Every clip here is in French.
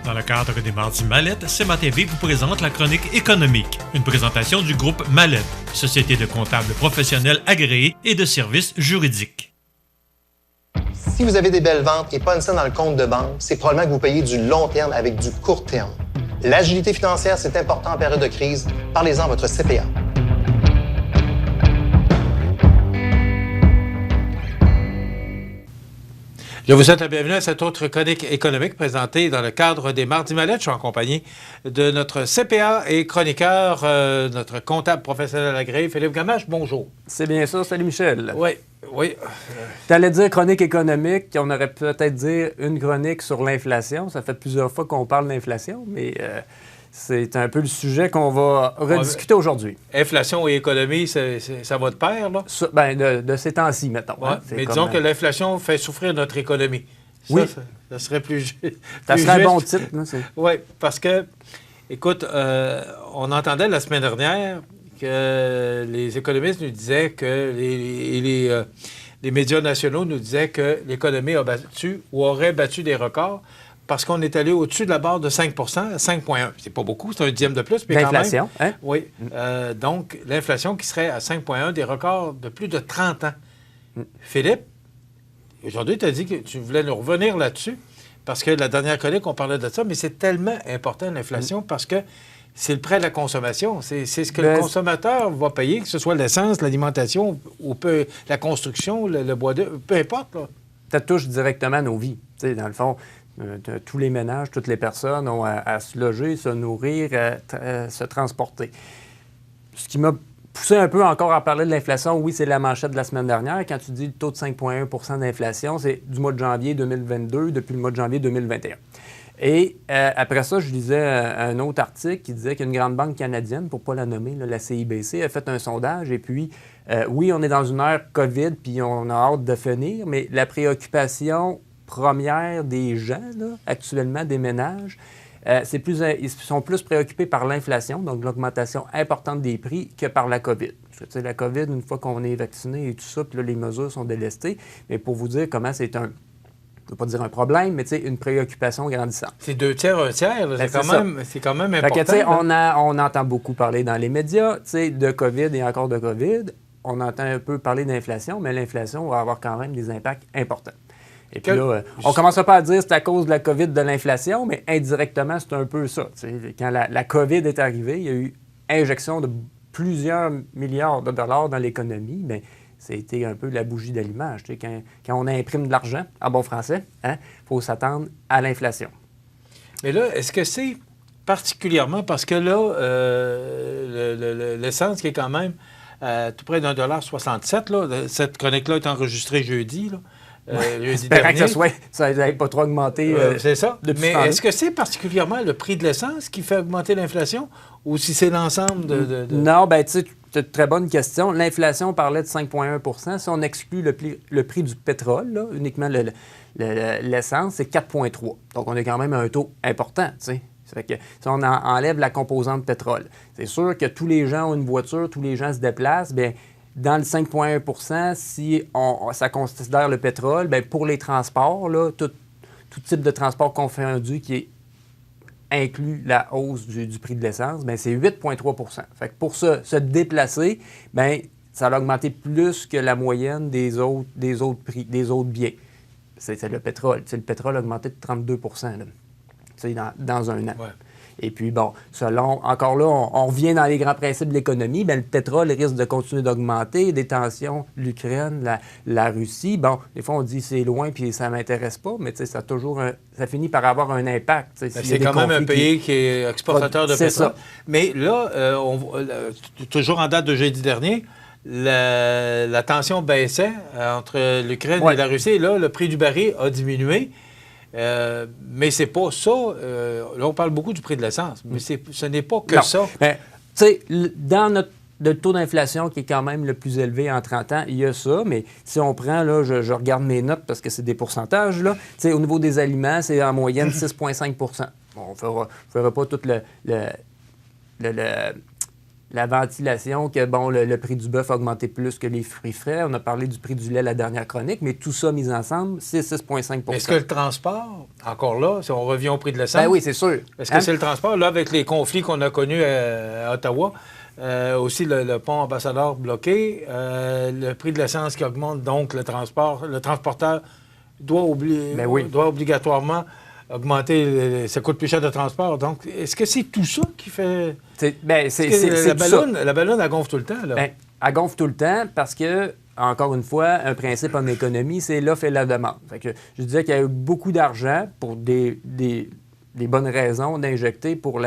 Dans le cadre des Mardis Mallette, CMA-TV vous présente la chronique économique, une présentation du groupe Mallette, société de comptables professionnels agréés et de services juridiques. Si vous avez des belles ventes et pas une scène dans le compte de banque, c'est probablement que vous payez du long terme avec du court terme. L'agilité financière, c'est important en période de crise. Parlez-en à votre CPA. Je vous souhaite la bienvenue à cette autre chronique économique présentée dans le cadre des Mardis Mallettes. Je suis en compagnie de notre CPA et chroniqueur, notre comptable professionnel agréé, Philippe Gamache. Bonjour. C'est bien ça. Salut Michel. Oui, oui. Tu allais dire chronique économique, on aurait peut-être dire une chronique sur l'inflation. Ça fait plusieurs fois qu'on parle d'inflation, mais c'est un peu le sujet qu'on va rediscuter aujourd'hui. Inflation et économie, ça va de pair, là? De ces temps-ci, mettons. Ouais, hein? Mais disons que l'inflation fait souffrir notre économie. Oui. Ça serait plus ça serait un bon titre. Oui, parce que, écoute, on entendait la semaine dernière que les économistes nous disaient que les médias nationaux nous disaient que l'économie a battu ou aurait battu des records parce qu'on est allé au-dessus de la barre de 5 à 5,1. C'est pas beaucoup, c'est un dixième de plus, mais quand même. L'inflation, hein? Oui. Donc, l'inflation qui serait à 5,1, des records de plus de 30 ans. Philippe, aujourd'hui, tu as dit que tu voulais nous revenir là-dessus parce que la dernière chronique, on parlait de ça, mais c'est tellement important, l'inflation, parce que c'est le prêt à la consommation. C'est ce que le consommateur va payer, que ce soit l'essence, l'alimentation, ou la construction, le bois d'œuvre, peu importe. Ça touche directement nos vies. Tu sais, dans le fond, tous les ménages, toutes les personnes ont à se loger, se nourrir, se transporter. Ce qui m'a poussé un peu encore à parler de l'inflation, oui, c'est la manchette de la semaine dernière. Quand tu dis le taux de 5,1 d'inflation, c'est du mois de janvier 2022 depuis le mois de janvier 2021. Et après ça, je lisais un autre article qui disait qu'une grande banque canadienne, pour ne pas la nommer, la CIBC, a fait un sondage. Et puis, oui, on est dans une ère COVID, puis on a hâte de finir, mais la préoccupation première des gens, là, actuellement, des ménages, ils sont plus préoccupés par l'inflation, donc l'augmentation importante des prix, que par la COVID. Parce que, tu sais, la COVID, une fois qu'on est vacciné et tout ça, puis là, les mesures sont délestées. Mais pour vous dire comment c'est un... Je ne veux pas dire un problème, mais une préoccupation grandissante. C'est 2 tiers, 1 tiers. C'est quand même important. Fait que, on entend beaucoup parler dans les médias de COVID et encore de COVID. On entend un peu parler d'inflation, mais l'inflation va avoir quand même des impacts importants. Et puis là, on ne commence pas à dire que c'est à cause de la COVID de l'inflation, mais indirectement, c'est un peu ça. Quand la COVID est arrivée, il y a eu injection de plusieurs milliards de dollars dans l'économie, mais c'était un peu la bougie d'allumage. Quand on imprime de l'argent, en bon français, il faut s'attendre à l'inflation. Mais là, est-ce que c'est particulièrement parce que là, l'essence qui est quand même tout près d'1,67 $, cette chronique-là est enregistrée jeudi, là. J'espère que ça n'avait pas trop augmenté. C'est ça. Mais est-ce que c'est particulièrement le prix de l'essence qui fait augmenter l'inflation ou si c'est l'ensemble de... Non, bien, tu sais, c'est une très bonne question. L'inflation, on parlait de 5,1 %. Si on exclut le prix du pétrole, là, uniquement l'essence, c'est 4,3 %. Donc, on est quand même à un taux important, tu sais. Ça fait que si on enlève la composante pétrole, c'est sûr que tous les gens ont une voiture, tous les gens se déplacent, bien, dans le 5,1 %, si ça considère le pétrole, bien, pour les transports, là, tout type de transport confondu qui inclut la hausse du prix de l'essence, bien, c'est 8,3 %. Fait que pour se déplacer, bien, ça a augmenté plus que la moyenne des autres prix, des autres biens. C'est le pétrole. Le pétrole a augmenté de 32 % dans un an. Ouais. Et puis, bon, encore là, on revient dans les grands principes de l'économie. Bien, le pétrole risque de continuer d'augmenter. Des tensions, l'Ukraine, la Russie. Bon, des fois, on dit c'est loin puis ça ne m'intéresse pas, mais ça finit par avoir un impact. C'est quand même un pays qui est exportateur de pétrole. Ça. Mais là, toujours en date de jeudi dernier, la tension baissait entre l'Ukraine et la Russie. Et là, le prix du baril a diminué. Mais c'est pas ça. Là, on parle beaucoup du prix de l'essence, mais ce n'est pas que ça. Tu sais, dans le taux d'inflation qui est quand même le plus élevé en 30 ans, il y a ça, mais si on prend, là, je regarde mes notes parce que c'est des pourcentages, là, tu sais, au niveau des aliments, c'est en moyenne 6,5 %. Bon, on ne fera pas tout la ventilation, que bon, le prix du bœuf a augmenté plus que les fruits frais. On a parlé du prix du lait la dernière chronique, mais tout ça mis ensemble, c'est 6,5 %. Est-ce que le transport, encore là, si on revient au prix de l'essence... Ben oui, c'est sûr. Est-ce que c'est le transport, là, avec les conflits qu'on a connus à Ottawa, aussi le pont Ambassadeur bloqué, le prix de l'essence qui augmente, donc le transporteur doit obligatoirement augmenter, ça coûte plus cher de transport. Donc, est-ce que c'est tout ça qui fait... C'est la ballonne, elle gonfle tout le temps, là. Ben, elle gonfle tout le temps parce que, encore une fois, un principe en économie, c'est l'offre et la demande. Fait que je disais qu'il y a eu beaucoup d'argent pour des bonnes raisons d'injecter dans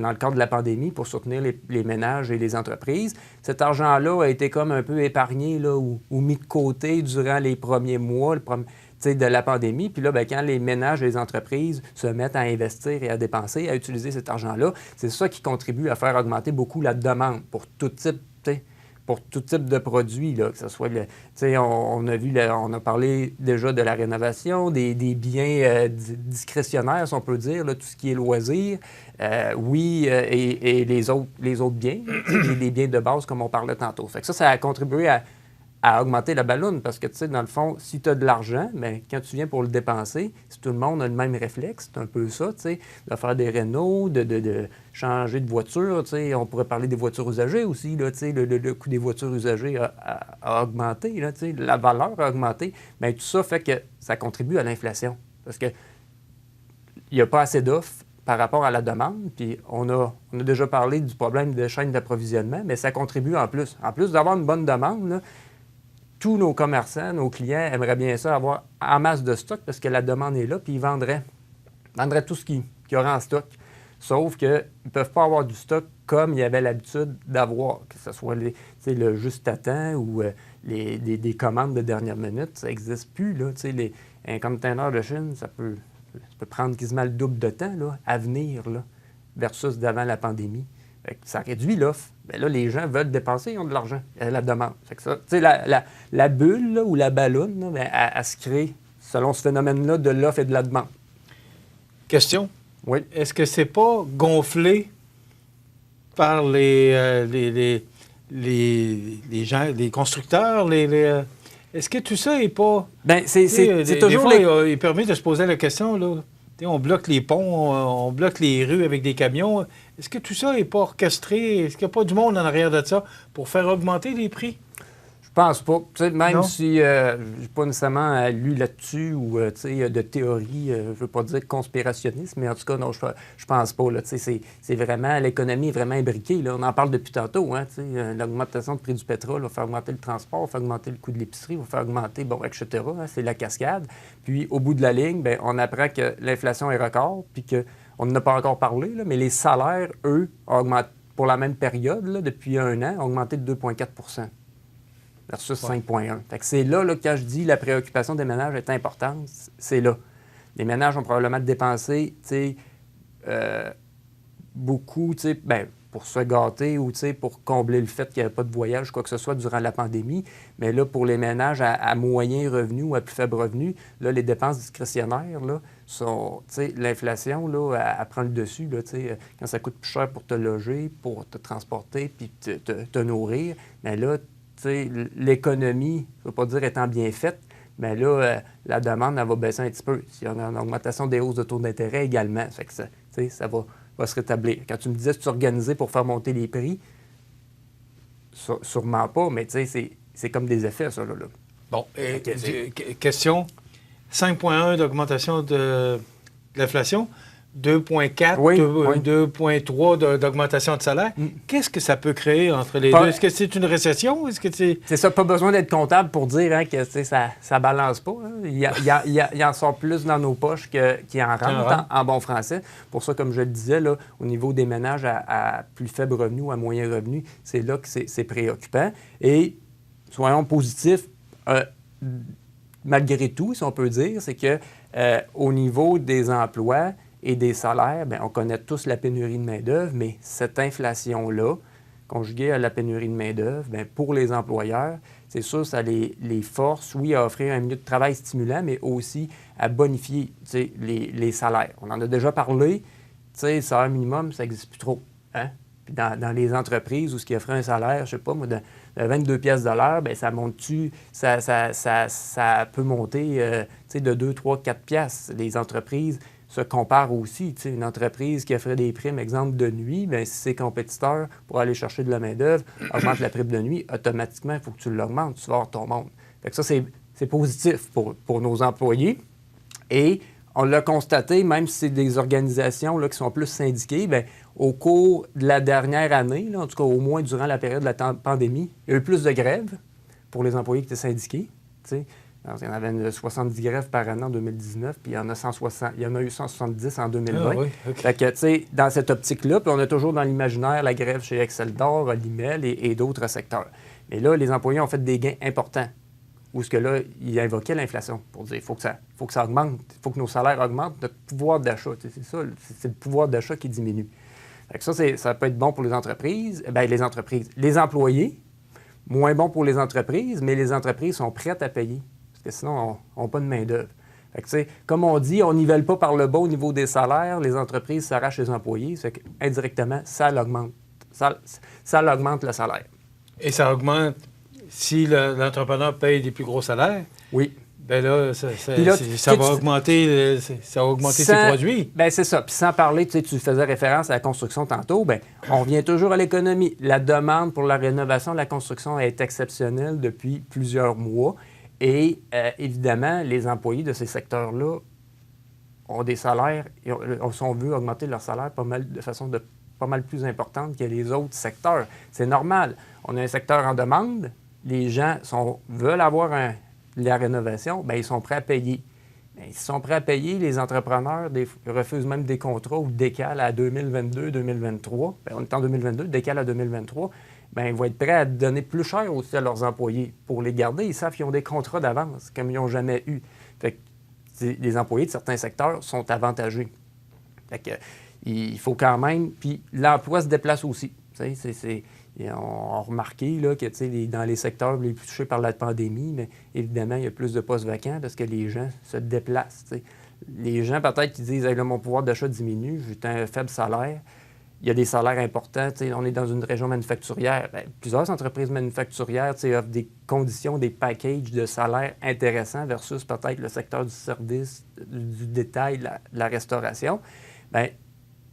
le cadre de la pandémie pour soutenir les ménages et les entreprises. Cet argent-là a été comme un peu épargné là, ou mis de côté durant les premiers mois de la pandémie. Puis là, quand les ménages et les entreprises se mettent à investir et à dépenser, à utiliser cet argent-là, c'est ça qui contribue à faire augmenter beaucoup la demande pour tout type de produits, là, que ce soit, on a parlé déjà de la rénovation, des biens discrétionnaires, si on peut dire, là, tout ce qui est loisirs, et les autres biens, les biens de base, comme on parlait tantôt. Fait que ça a contribué à augmenter la balloune, parce que, dans le fond, si tu as de l'argent, bien, quand tu viens pour le dépenser, si tout le monde a le même réflexe, c'est un peu ça, de faire des rénaux, de changer de voiture, on pourrait parler des voitures usagées aussi, là, le coût des voitures usagées a augmenté, là, la valeur a augmenté, bien, tout ça fait que ça contribue à l'inflation, parce que il n'y a pas assez d'offres par rapport à la demande, puis on a déjà parlé du problème de chaîne d'approvisionnement, mais ça contribue en plus. En plus d'avoir une bonne demande, là, tous nos commerçants, nos clients aimeraient bien ça avoir en masse de stock parce que la demande est là, puis ils vendraient tout ce qu'il y aurait en stock. Sauf qu'ils ne peuvent pas avoir du stock comme ils avaient l'habitude d'avoir, que ce soit le juste à temps ou des commandes de dernière minute. Ça n'existe plus. Là. Un container de Chine, ça peut prendre quasiment le double de temps là, à venir là, versus d'avant la pandémie. Ça réduit l'offre. Bien là, les gens veulent dépenser, ils ont de l'argent. Il y a la demande. Fait que ça, la bulle là, ou la balloune, là, bien, elle se crée selon ce phénomène-là de l'offre et de la demande. Question. Oui. Est-ce que c'est pas gonflé par les gens, les constructeurs, Est-ce que tout ça n'est pas... Bien, c'est toujours... Des fois, il permet de se poser la question, là. On bloque les ponts, on bloque les rues avec des camions. Est-ce que tout ça n'est pas orchestré? Est-ce qu'il n'y a pas du monde en arrière de ça pour faire augmenter les prix? Je pense pas. Même si je n'ai pas nécessairement lu là-dessus ou de théorie, je ne veux pas dire conspirationniste, mais en tout cas, non, je pense pas. Là, c'est vraiment, l'économie est vraiment imbriquée. Là. On en parle depuis tantôt. Hein, l'augmentation du prix du pétrole va faire augmenter le transport, va faire augmenter le coût de l'épicerie, va faire augmenter, etc. Hein, c'est la cascade. Puis, au bout de la ligne, bien, on apprend que l'inflation est record, puis qu'on n'en a pas encore parlé, là, mais les salaires, eux, ont augmenté pour la même période, là, depuis un an, ont augmenté de 2,4 % versus 5,1. Fait que c'est là, quand je dis la préoccupation des ménages est importante, c'est là. Les ménages ont probablement dépensé beaucoup pour se gâter ou pour combler le fait qu'il n'y avait pas de voyage, quoi que ce soit, durant la pandémie. Mais là, pour les ménages à moyen revenu ou à plus faible revenu, là, les dépenses discrétionnaires, là, sont, l'inflation, là, elle prend le dessus. Là, quand ça coûte plus cher pour te loger, pour te transporter puis te nourrir, mais là, l'économie, je ne veux pas dire étant bien faite, mais là, la demande, elle va baisser un petit peu. S'il y a une augmentation des hausses de taux d'intérêt également, fait que ça va se rétablir. Quand tu me disais que tu organisais pour faire monter les prix, sûrement pas, mais c'est comme des effets, ça. Là. Bon, question. 5,1 d'augmentation de l'inflation. 2,4, 2,3 d'augmentation de salaire. Qu'est-ce que ça peut créer entre les deux? Est-ce que c'est une récession? Est-ce que c'est ça, pas besoin d'être comptable pour dire que ça ne balance pas. Hein. Il y en sort plus dans nos poches qu'il en rentre en bon français. Pour ça, comme je le disais, là, au niveau des ménages à plus faible revenu ou à moyen revenu, c'est là que c'est préoccupant. Et soyons positifs, malgré tout, si on peut dire, c'est que au niveau des emplois et des salaires, bien, on connaît tous la pénurie de main-d'œuvre, mais cette inflation-là, conjuguée à la pénurie de main-d'œuvre, bien, pour les employeurs, c'est sûr, ça les force, oui, à offrir un milieu de travail stimulant, mais aussi à bonifier les salaires. On en a déjà parlé, le salaire minimum, ça n'existe plus trop. Hein? Puis dans les entreprises où ce qui offrait un salaire, je sais pas moi, de 22 pièces de l'heure, bien, ça monte-tu, ça peut monter de 2, 3, 4 pièces. Les entreprises se comparent aussi. Tu sais, une entreprise qui offrait des primes, exemple de nuit, bien, si ses compétiteurs, pour aller chercher de la main-d'œuvre, augmentent la prime de nuit, automatiquement, il faut que tu l'augmentes, tu vas avoir ton monde. Fait que ça, c'est positif pour nos employés. Et on l'a constaté, même si c'est des organisations là, qui sont plus syndiquées, bien, au cours de la dernière année, là, en tout cas au moins durant la période de la pandémie, il y a eu plus de grèves pour les employés qui étaient syndiqués. T'sais. Alors, il y en avait 70 grèves par an en 2019, puis il y en a eu 170 en 2020. Ah, oui, okay. Fait que, tu sais, dans cette optique-là, puis on a toujours dans l'imaginaire la grève chez Exceldor, Olimel et d'autres secteurs. Mais là, les employés ont fait des gains importants. Où ce que là, ils invoquaient l'inflation pour dire il faut que ça augmente, il faut que nos salaires augmentent, notre pouvoir d'achat. C'est ça, c'est le pouvoir d'achat qui diminue. Fait que ça peut être bon pour les entreprises. Bien, les employés, moins bon pour les entreprises, mais les entreprises sont prêtes à payer. Parce que sinon, on n'a pas de main-d'œuvre. Fait que, tu sais, comme on dit, on nivelle pas par le bas au niveau des salaires, les entreprises s'arrachent les employés. Fait qu'indirectement, ça l'augmente. Ça l'augmente le salaire. Et ça augmente si l'entrepreneur paye des plus gros salaires. Oui. Bien là, ça va augmenter ses produits. Bien, c'est ça. Puis sans parler, tu faisais référence à la construction tantôt, bien, on revient toujours à l'économie. La demande pour la rénovation de la construction est exceptionnelle depuis plusieurs mois. Et évidemment, les employés de ces secteurs-là ont des salaires, si on veut augmenter leur salaire de façon pas mal plus importante que les autres secteurs. C'est normal. On a un secteur en demande. Les gens veulent avoir la rénovation, bien, ils sont prêts à payer. Bien, ils sont prêts à payer, les entrepreneurs refusent même des contrats ou décalent à 2022, 2023. Bien, on est en 2022, décalent à 2023. Bien, ils vont être prêts à donner plus cher aussi à leurs employés pour les garder. Ils savent qu'ils ont des contrats d'avance, comme ils n'ont jamais eu. Fait que les employés de certains secteurs sont avantagés. Fait que, il faut quand même... Puis l'emploi se déplace aussi. On a remarqué là, que dans les secteurs les plus touchés par la pandémie, mais évidemment, il y a plus de postes vacants parce que les gens se déplacent. T'sais. Les gens, peut-être, qui disent hey, là, mon pouvoir d'achat diminue, j'ai un faible salaire. Il y a des salaires importants. On est dans une région manufacturière. Bien, plusieurs entreprises manufacturières offrent des conditions, des packages de salaires intéressants versus peut-être le secteur du service, du détail, de la restauration. Bien,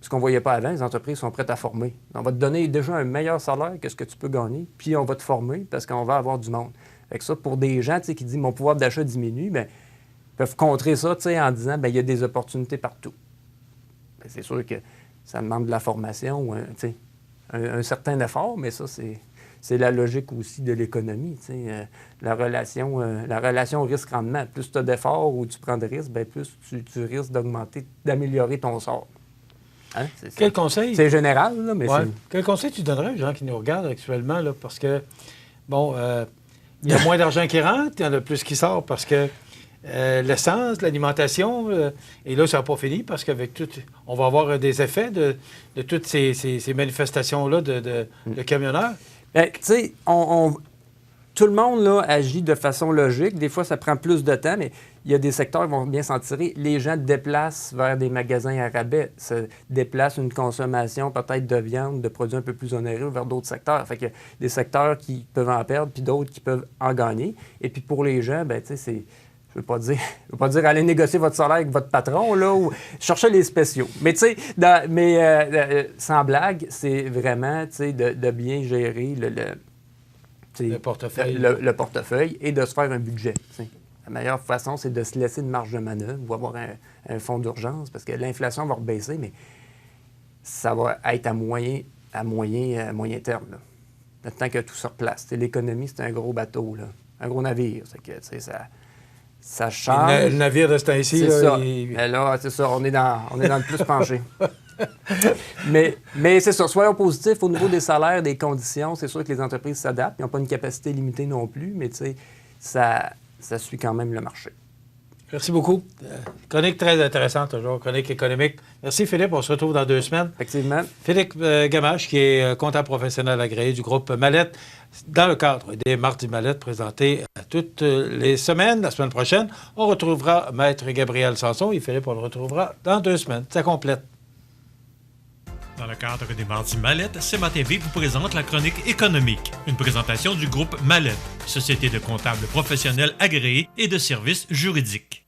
ce qu'on ne voyait pas avant, les entreprises sont prêtes à former. On va te donner déjà un meilleur salaire que ce que tu peux gagner, puis on va te former parce qu'on va avoir du monde. Fait que ça, pour des gens qui disent « mon pouvoir d'achat diminue », bien, ils peuvent contrer ça en disant « il y a des opportunités partout ». C'est sûr que ça demande de la formation ou un certain effort, mais ça, c'est la logique aussi de l'économie. La relation risque-rendement. Plus tu as d'efforts ou tu prends de risques, bien, plus tu risques d'améliorer ton sort. Hein? Quel conseil? C'est général, là, mais c'est... Quel conseil tu donnerais aux gens qui nous regardent actuellement? Là, parce que, bon, il y a moins d'argent qui rentre, il y en a plus qui sort parce que l'essence, l'alimentation, et là, ça n'a pas fini parce qu'avec tout, on va avoir des effets de toutes ces manifestations-là de camionneurs. Bien, tu sais, tout le monde là, agit de façon logique. Des fois, ça prend plus de temps, mais il y a des secteurs qui vont bien s'en tirer. Les gens déplacent vers des magasins à rabais, se déplacent une consommation peut-être de viande, de produits un peu plus onéreux vers d'autres secteurs. Fait qu'il y a des secteurs qui peuvent en perdre, puis d'autres qui peuvent en gagner. Et puis pour les gens, bien, tu sais, c'est... Je ne veux pas dire aller négocier votre salaire avec votre patron, là, ou chercher les spéciaux. Mais tu sais, sans blague, c'est vraiment, tu sais, de bien gérer le portefeuille et de se faire un budget. T'sais. La meilleure façon, c'est de se laisser une marge de manœuvre ou avoir un fonds d'urgence parce que l'inflation va rebaisser, mais ça va être à moyen terme. Là. Le temps que tout se replace. T'sais, l'économie, c'est un gros bateau, là, un gros navire. C'est que, ça change. Le navire de ce temps-ci, c'est ça. Mais là, c'est ça, on est dans le plus penché. mais c'est ça, soyons positifs au niveau des salaires, des conditions. C'est sûr que les entreprises s'adaptent. Ils n'ont pas une capacité limitée non plus, mais tu sais, ça suit quand même le marché. Merci beaucoup. Chronique très intéressante toujours, chronique économique. Merci Philippe, on se retrouve dans 2 semaines. Effectivement. Philippe Gamache, qui est comptable professionnel agréé du groupe Mallette, dans le cadre des Mardis Mallette présentés toutes les semaines. La semaine prochaine, on retrouvera Maître Gabriel Sanson et Philippe, on le retrouvera dans 2 semaines. Ça complète. Dans Dans le cadre des Mardis Mallette, CMA TV vous présente la chronique économique, une présentation du groupe Mallette, société de comptables professionnels agréés et de services juridiques.